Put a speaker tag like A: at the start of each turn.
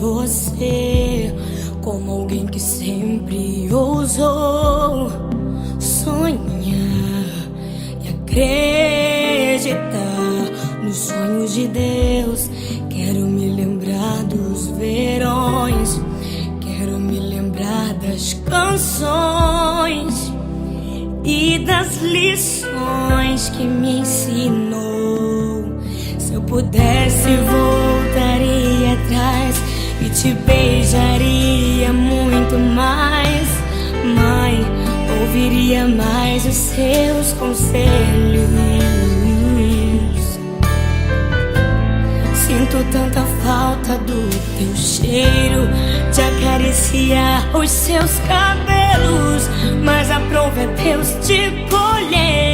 A: você como alguém que sempre ousou sonhar e acreditar nos sonhos de Deus. Quero me lembrar dos verões, quero me lembrar das canções e das lições que me ensinou. Se eu pudesse, voltaria atrás e te beijaria muito mais. Mãe, ouviria mais os seus conselhos. Sinto tanta falta do teu cheiro, de acariciar os seus cabelos, mas aprove a Deus te colher.